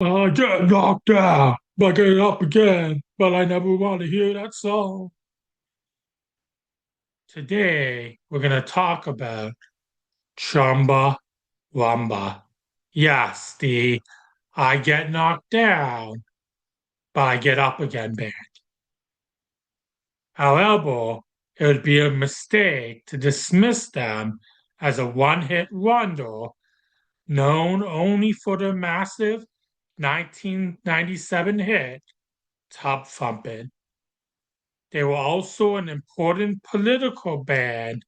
I get knocked down, but get up again, but I never want to hear that song. Today, we're going to talk about Chumbawamba. Yes, the I get knocked down, but I get up again band. However, it would be a mistake to dismiss them as a one-hit wonder known only for their massive 1997 hit, Tubthumping. They were also an important political band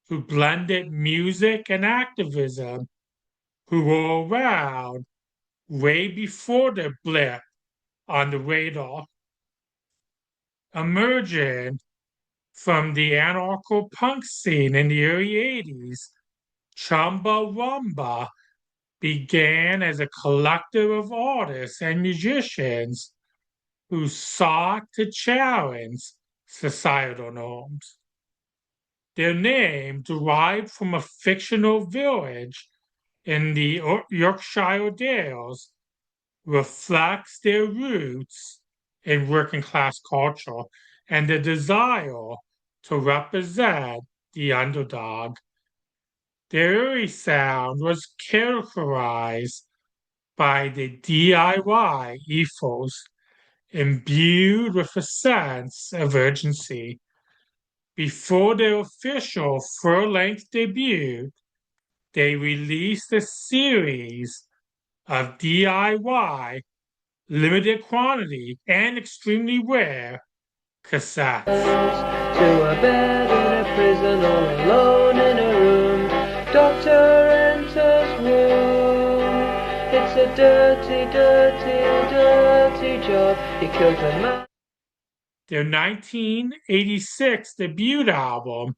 who blended music and activism, who were around way before the blip on the radar. Emerging from the anarcho-punk scene in the early 80s, Chumbawamba began as a collective of artists and musicians who sought to challenge societal norms. Their name, derived from a fictional village in the Yorkshire Dales, reflects their roots in working class culture and the desire to represent the underdog. Their early sound was characterized by the DIY ethos, imbued with a sense of urgency. Before their official full-length debut, they released a series of DIY, limited quantity, and extremely rare cassettes. To a bed in a prison, all alone in a room. Doctor enters room. It's a dirty, dirty, dirty job. He killed a man. Their 1986 debut album,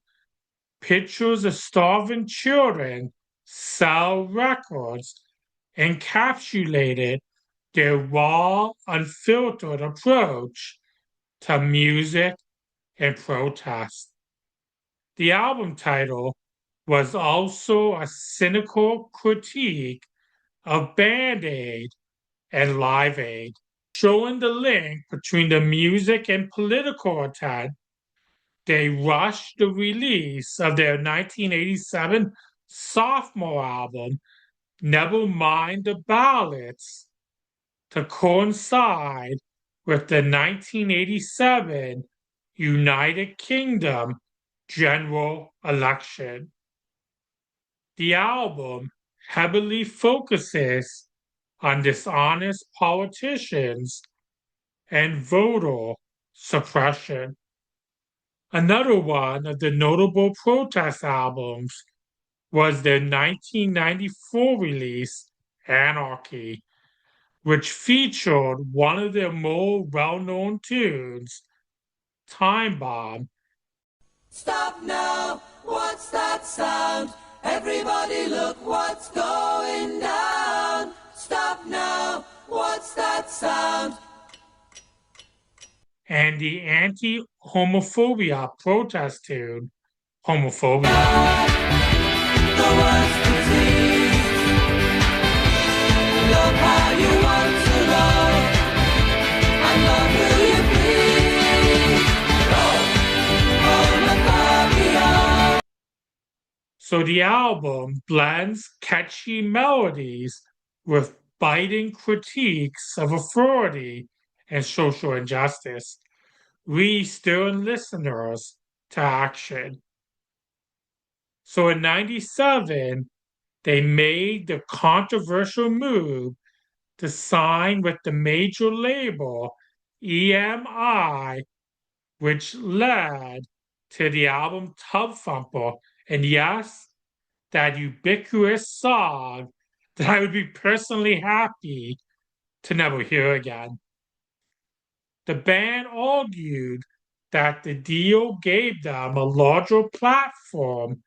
Pictures of Starving Children Sell Records, encapsulated their raw, unfiltered approach to music and protest. The album title was also a cynical critique of Band Aid and Live Aid, showing the link between the music and political intent. They rushed the release of their 1987 sophomore album, Never Mind the Ballots, to coincide with the 1987 United Kingdom general election. The album heavily focuses on dishonest politicians and voter suppression. Another one of the notable protest albums was their 1994 release, Anarchy, which featured one of their more well-known tunes, Time Bomb. Stop now, what's that sound? Everybody look what's going down. Stop now, what's that sound? And the anti-homophobia protest tune, Homophobia. The worst disease. Love how you want to love. And love will you be? Homophobia. So the album blends catchy melodies with biting critiques of authority and social injustice, re-stirring listeners to action. So in 97, they made the controversial move to sign with the major label EMI, which led to the album Tub Thumper. And yes, that ubiquitous song that I would be personally happy to never hear again. The band argued that the deal gave them a larger platform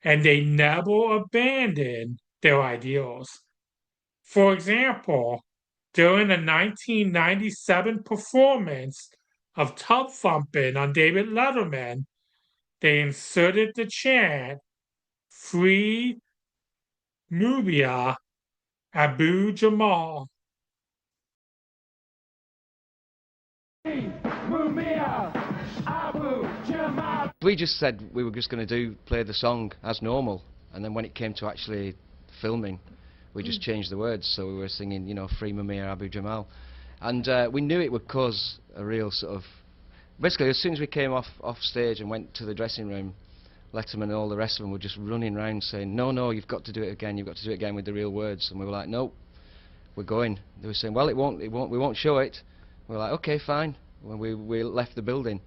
and they never abandoned their ideals. For example, during a 1997 performance of Tub Thumping on David Letterman, they inserted the chant, Free Nubia Abu Jamal, We just said we were just going to play the song as normal, and then when it came to actually filming, we just changed the words, so we were singing, you know, Free Mumia Abu Jamal, and we knew it would cause a real sort of... Basically, as soon as we came off stage and went to the dressing room, Letterman and all the rest of them were just running around saying, no, you've got to do it again, you've got to do it again with the real words, and we were like, no, we're going. They were saying, well, we won't show it. We were like, okay, fine. When we left the building.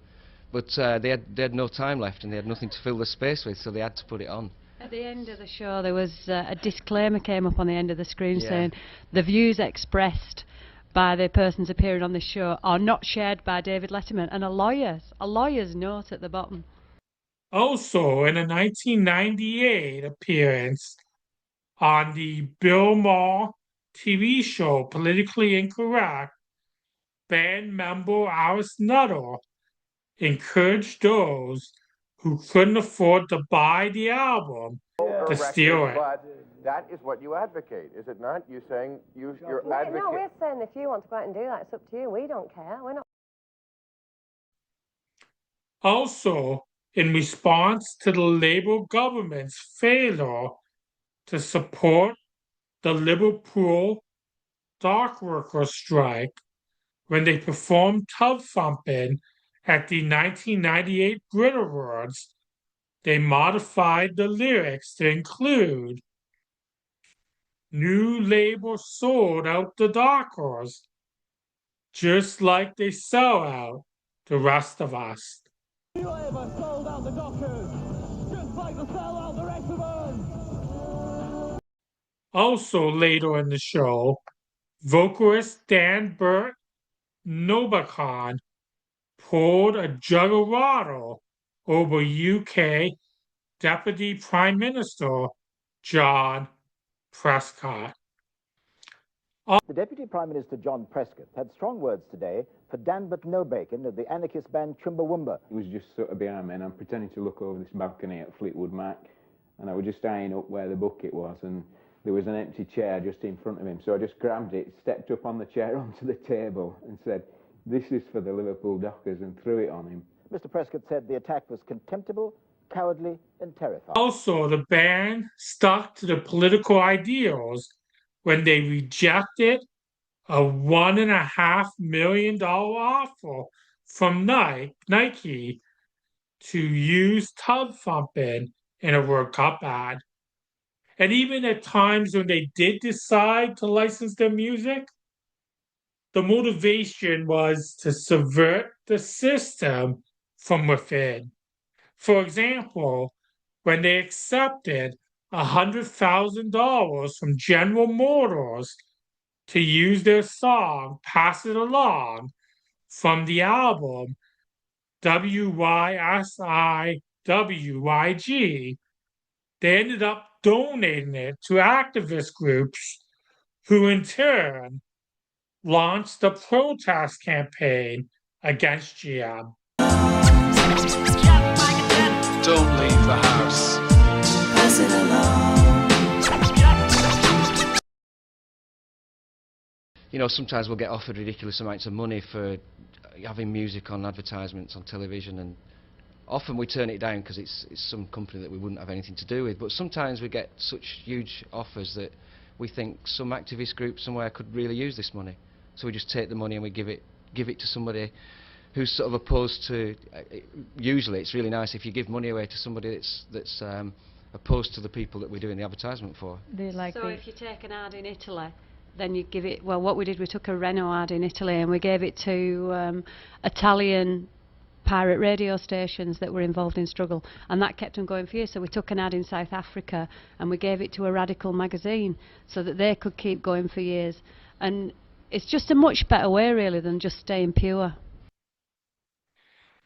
But they had no time left, and they had nothing to fill the space with, so they had to put it on. At the end of the show, there was a disclaimer came up on the end of the screen Yeah. saying, the views expressed by the persons appearing on this show are not shared by David Letterman, and a lawyer's note at the bottom. Also, in a 1998 appearance on the Bill Maher TV show Politically Incorrect, band member Alice Nutter encouraged those who couldn't afford to buy the album to steal it. But that is what you advocate, is it not? You're saying you're advocating. No, we're saying if you want to go out and do that, it's up to you. We don't care. We're not. Also, in response to the Labour government's failure to support the Liverpool dock workers' strike when they performed Tubthumping at the 1998 Brit Awards, they modified the lyrics to include New Labour sold out the dockers, just like they sell out the rest of us. New Labour sold out the dockers, just like they sell out the rest of us. Also later in the show, vocalist Dan Burt Nobacon poured a jug of water over UK Deputy Prime Minister John Prescott. The Deputy Prime Minister John Prescott had strong words today for Dan But No Bacon of the anarchist band Chumbawamba. He was just sort of behind me, and I'm pretending to look over this balcony at Fleetwood Mac, and I was just eyeing up where the bucket was, and there was an empty chair just in front of him, so I just grabbed it, stepped up on the chair onto the table and said, "This is for the Liverpool Dockers," and threw it on him. Mr. Prescott said the attack was contemptible, cowardly and terrifying. Also, the band stuck to the political ideals when they rejected a $1.5 million offer from Nike to use Tubthumping in a World Cup ad. And even at times when they did decide to license their music, the motivation was to subvert the system from within. For example, when they accepted $100,000 from General Motors to use their song Pass It Along from the album WYSIWYG, they ended up donating it to activist groups who in turn launched a protest campaign against GM. Don't leave the house. Pass it along. You know, sometimes we'll get offered ridiculous amounts of money for having music on advertisements on television, and often we turn it down because it's some company that we wouldn't have anything to do with. But sometimes we get such huge offers that we think some activist group somewhere could really use this money. So we just take the money and we give it to somebody who's sort of opposed to... usually it's really nice if you give money away to somebody that's opposed to the people that we're doing the advertisement for. So if you take an ad in Italy, then you give it... Well, what we did, we took a Renault ad in Italy and we gave it to Italian pirate radio stations that were involved in struggle, and that kept them going for years. So we took an ad in South Africa and we gave it to a radical magazine so that they could keep going for years. And it's just a much better way, really, than just staying pure.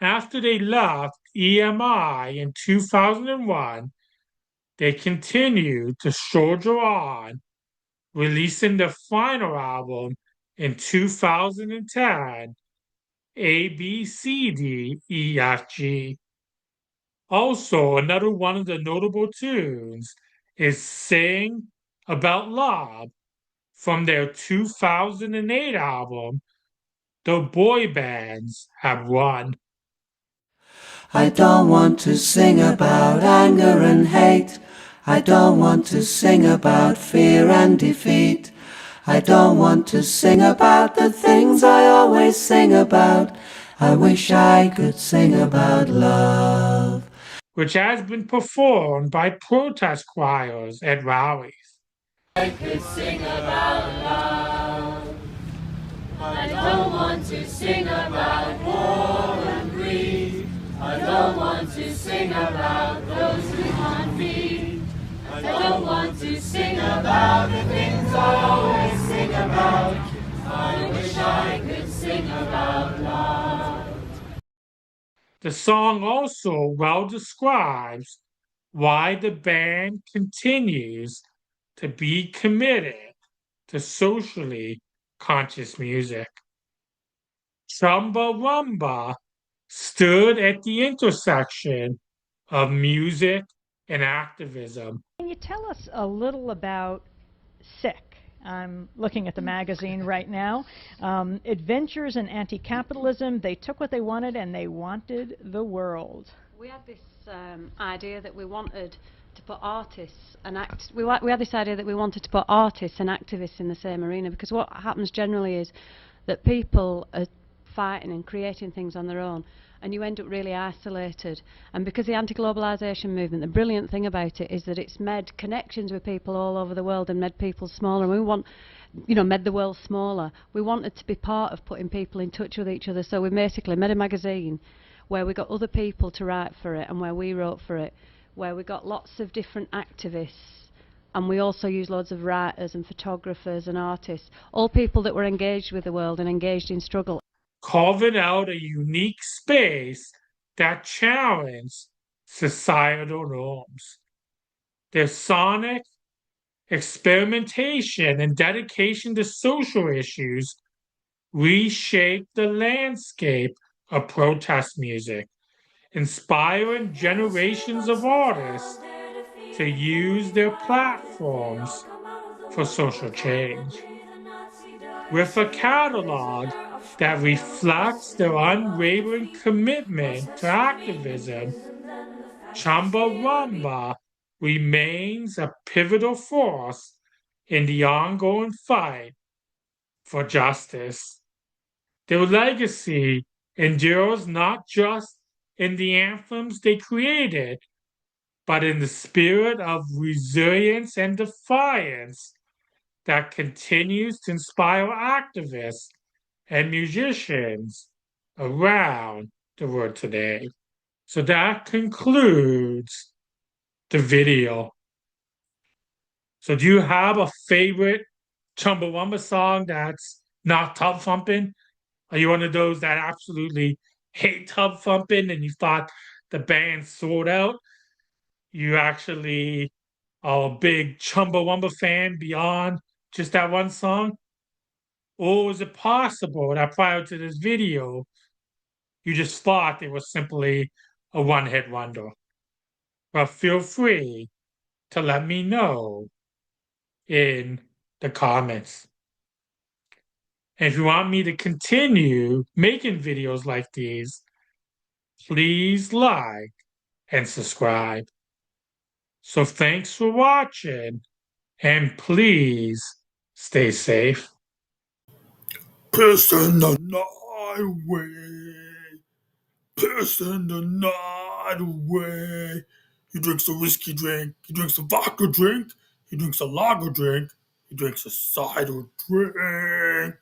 After they left EMI in 2001, they continued to soldier on, releasing their final album in 2010, ABCDEFG. Also, another one of the notable tunes is Sing About Love from their 2008 album, though boy bands have won. I don't want to sing about anger and hate. I don't want to sing about fear and defeat. I don't want to sing about the things I always sing about. I wish I could sing about love. Which has been performed by protest choirs at rallies. I could sing about love. I don't want to sing about war and greed. I don't want to sing about those who can't feed. I don't want to sing about the things I always sing about. I wish I could sing about love. The song also well describes why the band continues to be committed to socially conscious music. Chumbawamba stood at the intersection of music and activism. Can you tell us a little about Sick? I'm looking at the magazine right now. Adventures in Anti-Capitalism. They took what they wanted and they wanted the world. We had this idea that we wanted to put artists and we had this idea that we wanted to put artists and activists in the same arena, because what happens generally is that people are fighting and creating things on their own, and you end up really isolated. And because the anti-globalisation movement, the brilliant thing about it is that it's made connections with people all over the world and made people smaller. And we want, made the world smaller. We wanted to be part of putting people in touch with each other. So we basically made a magazine where we got other people to write for it and where we wrote for it, where we got lots of different activists. And we also used loads of writers and photographers and artists, all people that were engaged with the world and engaged in struggle. Carving out a unique space that challenged societal norms. Their sonic experimentation and dedication to social issues reshaped the landscape of protest music, inspiring generations of artists to use their platforms for social change. With a catalog that reflects their unwavering commitment to activism, Chumbawamba remains a pivotal force in the ongoing fight for justice. Their legacy endures not just in the anthems they created, but in the spirit of resilience and defiance that continues to inspire activists and musicians around the world today. So that concludes the video. So do you have a favorite Chumbawamba song that's not Tubthumping? Are you one of those that absolutely hate Tubthumping and you thought the band sold out? You actually are a big Chumbawamba fan beyond just that one song? Or is it possible that prior to this video, you just thought it was simply a one-hit wonder? Well, feel free to let me know in the comments. And if you want me to continue making videos like these, please like and subscribe. So thanks for watching, and please stay safe. Piss in the night away. Piss in the night away. He drinks a whiskey drink. He drinks a vodka drink. He drinks a lager drink. He drinks a cider drink.